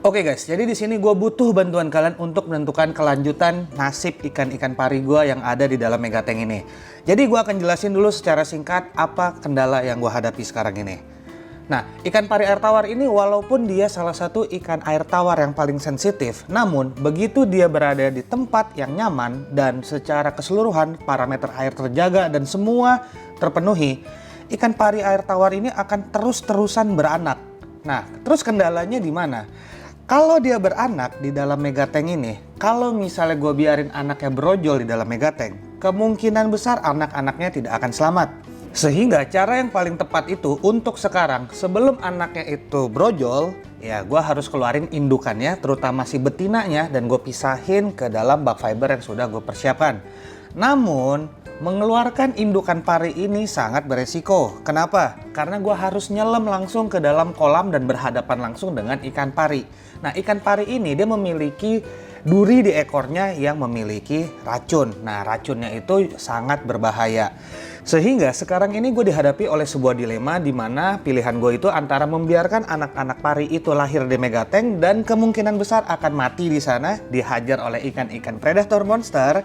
Oke guys, jadi di sini gue butuh bantuan kalian untuk menentukan kelanjutan nasib ikan-ikan pari gue yang ada di dalam megatank ini. Jadi gue akan jelasin dulu secara singkat apa kendala yang gue hadapi sekarang ini. Nah, ikan pari air tawar ini walaupun dia salah satu ikan air tawar yang paling sensitif, namun begitu dia berada di tempat yang nyaman dan secara keseluruhan parameter air terjaga dan semua terpenuhi, ikan pari air tawar ini akan terus-terusan beranak. Nah, terus kendalanya di mana? Kalau dia beranak di dalam megatank ini, kalau misalnya gue biarin anaknya brojol di dalam megatank, kemungkinan besar anak-anaknya tidak akan selamat. Sehingga cara yang paling tepat itu untuk sekarang, sebelum anaknya itu brojol, ya gue harus keluarin indukannya, terutama si betinanya, dan gue pisahin ke dalam bag fiber yang sudah gue persiapkan. Namun, mengeluarkan indukan pari ini sangat beresiko. Kenapa? Karena gue harus nyelam langsung ke dalam kolam dan berhadapan langsung dengan ikan pari. Nah, ikan pari ini dia memiliki duri di ekornya yang memiliki racun. Nah, racunnya itu sangat berbahaya. Sehingga sekarang ini gue dihadapi oleh sebuah dilema di mana pilihan gue itu antara membiarkan anak-anak pari itu lahir di megatank dan kemungkinan besar akan mati di sana dihajar oleh ikan-ikan predator monster,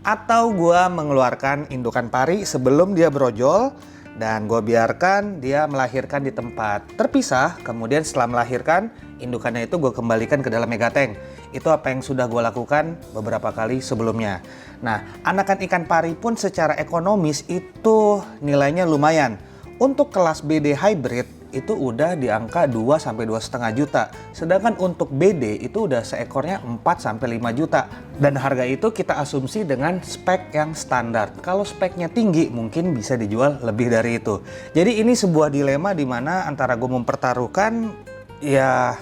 atau gue mengeluarkan indukan pari sebelum dia brojol dan gue biarkan dia melahirkan di tempat terpisah. Kemudian setelah melahirkan, indukannya itu gue kembalikan ke dalam megatank. Itu apa yang sudah gue lakukan beberapa kali sebelumnya. Nah, anakan ikan pari pun secara ekonomis itu nilainya lumayan. Untuk kelas BD hybrid itu udah di angka 2 sampai 2,5 juta. Sedangkan untuk BD itu udah seekornya 4 sampai 5 juta. Dan harga itu kita asumsi dengan spek yang standar. Kalau speknya tinggi mungkin bisa dijual lebih dari itu. Jadi ini sebuah dilema di mana antara gue mempertaruhkan ya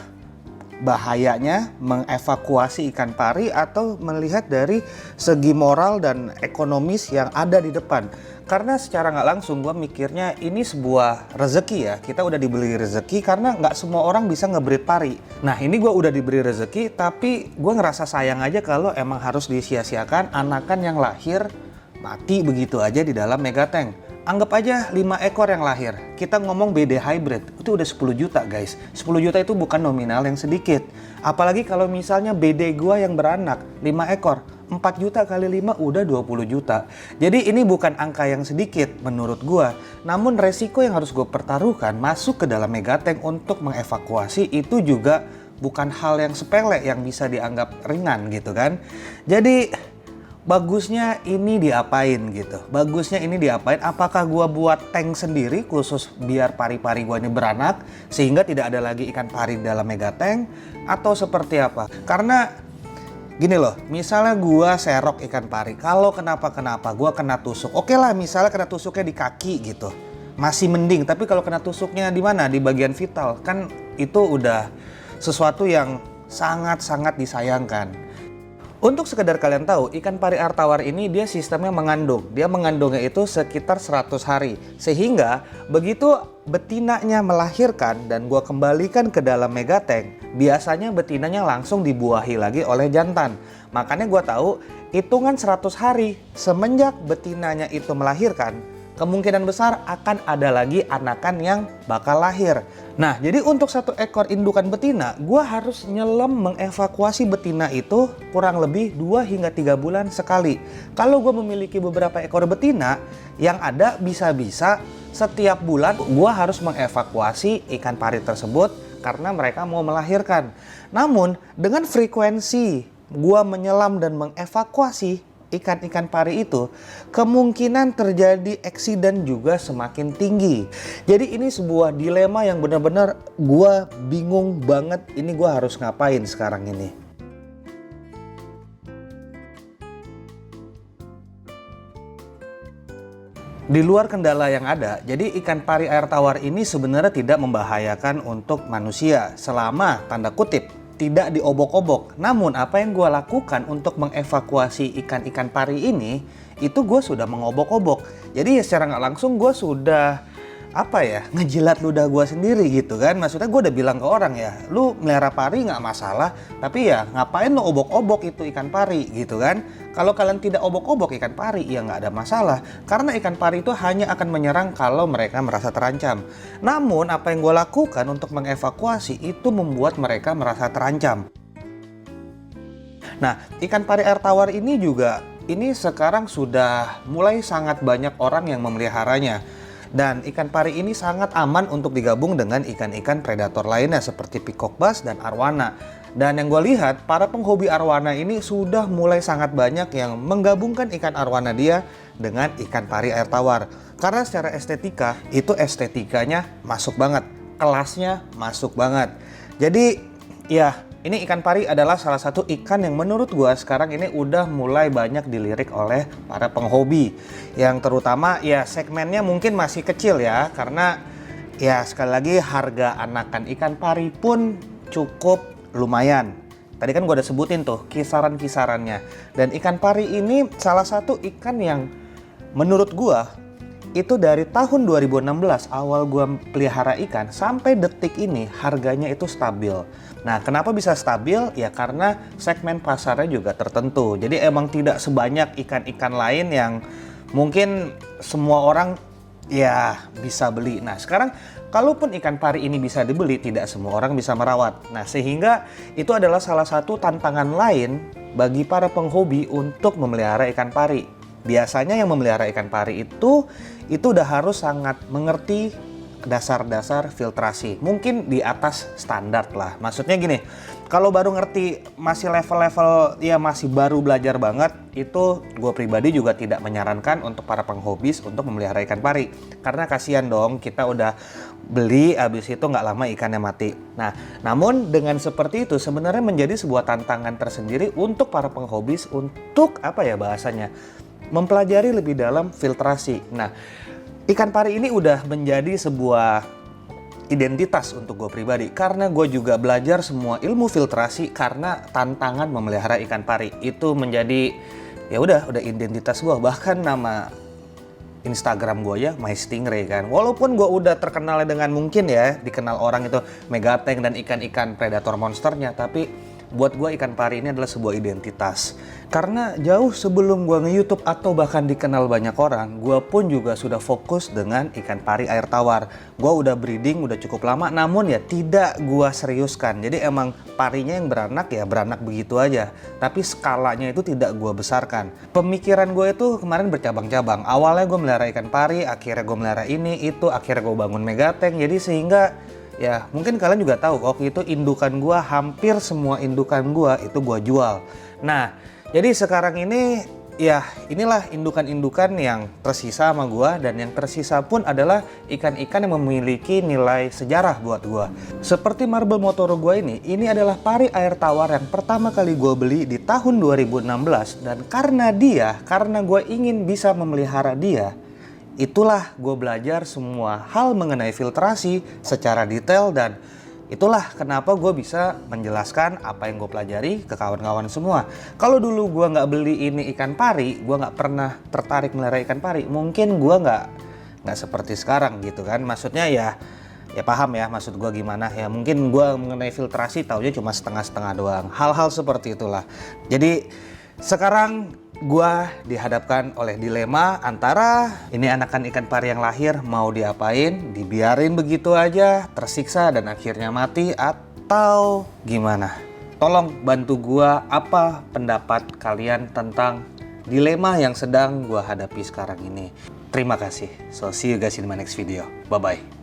bahayanya mengevakuasi ikan pari atau melihat dari segi moral dan ekonomis yang ada di depan. Karena secara nggak langsung gue mikirnya ini sebuah rezeki ya. Kita udah dibeli rezeki karena nggak semua orang bisa ngebreed pari. Nah, ini gue udah diberi rezeki tapi gue ngerasa sayang aja kalau emang harus disia-siakan anakan yang lahir mati begitu aja di dalam megatank. Anggap aja 5 ekor yang lahir. Kita ngomong BD hybrid, itu udah 10 juta guys. 10 juta itu bukan nominal yang sedikit. Apalagi kalau misalnya BD gua yang beranak 5 ekor. 4 juta kali 5 udah 20 juta. Jadi ini bukan angka yang sedikit menurut gua. Namun resiko yang harus gue pertaruhkan masuk ke dalam megatank untuk mengevakuasi itu juga bukan hal yang sepele yang bisa dianggap ringan gitu kan. Jadi bagusnya ini diapain gitu. Bagusnya ini diapain? Apakah gua buat tank sendiri khusus biar pari-pari gua ini beranak sehingga tidak ada lagi ikan pari dalam megatank atau seperti apa? Karena gini loh, misalnya gua serok ikan pari, kalau kenapa-kenapa gua kena tusuk. Oke lah, misalnya kena tusuknya di kaki gitu. Masih mending, tapi kalau kena tusuknya di mana? Di bagian vital. Kan itu udah sesuatu yang sangat-sangat disayangkan. Untuk sekedar kalian tahu, ikan pari air tawar ini dia sistemnya mengandung. Dia mengandungnya itu sekitar 100 hari. Sehingga begitu betinanya melahirkan dan gua kembalikan ke dalam megatank, biasanya betinanya langsung dibuahi lagi oleh jantan. Makanya gua tahu hitungan 100 hari semenjak betinanya itu melahirkan, kemungkinan besar akan ada lagi anakan yang bakal lahir. Nah, jadi untuk 1 ekor indukan betina, gue harus nyelam mengevakuasi betina itu kurang lebih 2 hingga 3 bulan sekali. Kalau gue memiliki beberapa ekor betina, yang ada bisa-bisa setiap bulan gue harus mengevakuasi ikan pari tersebut karena mereka mau melahirkan. Namun, dengan frekuensi gue menyelam dan mengevakuasi ikan-ikan pari itu, kemungkinan terjadi eksiden juga semakin tinggi. Jadi ini sebuah dilema yang benar-benar gua bingung banget, ini gua harus ngapain sekarang ini. Di luar kendala yang ada, jadi ikan pari air tawar ini sebenarnya tidak membahayakan untuk manusia selama tanda kutip tidak diobok-obok. Namun apa yang gue lakukan untuk mengevakuasi ikan-ikan pari ini, itu gue sudah mengobok-obok. Jadi ya secara nggak langsung gue sudah apa ya, ngejilat ludah gue sendiri gitu kan. Maksudnya gue udah bilang ke orang ya, lu melihara pari nggak masalah, tapi ya ngapain lo obok-obok itu ikan pari gitu kan. Kalau kalian tidak obok-obok ikan pari ya nggak ada masalah, karena ikan pari itu hanya akan menyerang kalau mereka merasa terancam. Namun apa yang gue lakukan untuk mengevakuasi itu membuat mereka merasa terancam. Nah, ikan pari air tawar ini juga, ini sekarang sudah mulai sangat banyak orang yang memeliharanya. Dan ikan pari ini sangat aman untuk digabung dengan ikan-ikan predator lainnya seperti peacock bass dan arwana. Dan yang gue lihat, para penghobi arwana ini sudah mulai sangat banyak yang menggabungkan ikan arwana dia dengan ikan pari air tawar. Karena secara estetika, itu estetikanya masuk banget. Kelasnya masuk banget. Jadi, ya, ini ikan pari adalah salah satu ikan yang menurut gua sekarang ini udah mulai banyak dilirik oleh para penghobi. Yang terutama ya segmennya mungkin masih kecil ya, karena ya sekali lagi harga anakan ikan pari pun cukup lumayan. Tadi kan gua udah sebutin tuh kisaran-kisarannya. Dan ikan pari ini salah satu ikan yang menurut gua itu dari tahun 2016 awal gua pelihara ikan sampai detik ini harganya itu stabil. Nah, kenapa bisa stabil? Ya karena segmen pasarnya juga tertentu. Jadi emang tidak sebanyak ikan-ikan lain yang mungkin semua orang ya bisa beli. Nah, sekarang kalaupun ikan pari ini bisa dibeli, tidak semua orang bisa merawat. Nah, sehingga itu adalah salah satu tantangan lain bagi para penghobi untuk memelihara ikan pari. Biasanya yang memelihara ikan pari itu udah harus sangat mengerti dasar-dasar filtrasi. Mungkin di atas standar lah. Maksudnya gini, kalau baru ngerti masih level-level ya masih baru belajar banget, itu gue pribadi juga tidak menyarankan untuk para penghobis untuk memelihara ikan pari. Karena kasihan dong, kita udah beli abis itu nggak lama ikannya mati. Nah, namun dengan seperti itu sebenarnya menjadi sebuah tantangan tersendiri untuk para penghobis untuk apa ya bahasanya, mempelajari lebih dalam filtrasi. Nah, ikan pari ini udah menjadi sebuah identitas untuk gue pribadi karena gue juga belajar semua ilmu filtrasi karena tantangan memelihara ikan pari itu menjadi ya udah identitas gue. Bahkan nama Instagram gue ya My Stingray kan. Walaupun gue udah terkenal dengan mungkin ya dikenal orang itu megatank dan ikan-ikan predator monsternya, tapi buat gue ikan pari ini adalah sebuah identitas. Karena jauh sebelum gue nge-YouTube atau bahkan dikenal banyak orang, gue pun juga sudah fokus dengan ikan pari air tawar. Gue udah breeding udah cukup lama, namun ya tidak gue seriuskan. Jadi emang parinya yang beranak ya beranak begitu aja. Tapi skalanya itu tidak gue besarkan. Pemikiran gue itu kemarin bercabang-cabang. Awalnya gue melihara ikan pari, akhirnya gue melihara ini, itu, akhirnya gue bangun megatank. Jadi sehingga ya mungkin kalian juga tahu waktu itu indukan gua hampir semua indukan gua itu gua jual. Nah, jadi sekarang ini ya inilah indukan-indukan yang tersisa sama gua, dan yang tersisa pun adalah ikan-ikan yang memiliki nilai sejarah buat gua. Seperti marble Motoro gua ini adalah pari air tawar yang pertama kali gua beli di tahun 2016, dan karena gua ingin bisa memelihara dia, itulah gue belajar semua hal mengenai filtrasi secara detail, dan itulah kenapa gue bisa menjelaskan apa yang gue pelajari ke kawan-kawan semua. Kalau dulu gue nggak beli ini ikan pari, gue nggak pernah tertarik melihara ikan pari, mungkin gue nggak seperti sekarang gitu kan. Maksudnya ya paham ya maksud gue gimana ya. Mungkin gue mengenai filtrasi taunya cuma setengah-setengah doang. Hal-hal seperti itulah. Jadi sekarang gua dihadapkan oleh dilema antara ini anakan ikan pari yang lahir mau diapain, dibiarin begitu aja, tersiksa dan akhirnya mati, atau gimana? Tolong bantu gua, apa pendapat kalian tentang dilema yang sedang gua hadapi sekarang ini. Terima kasih. So see you guys in my next video. Bye bye.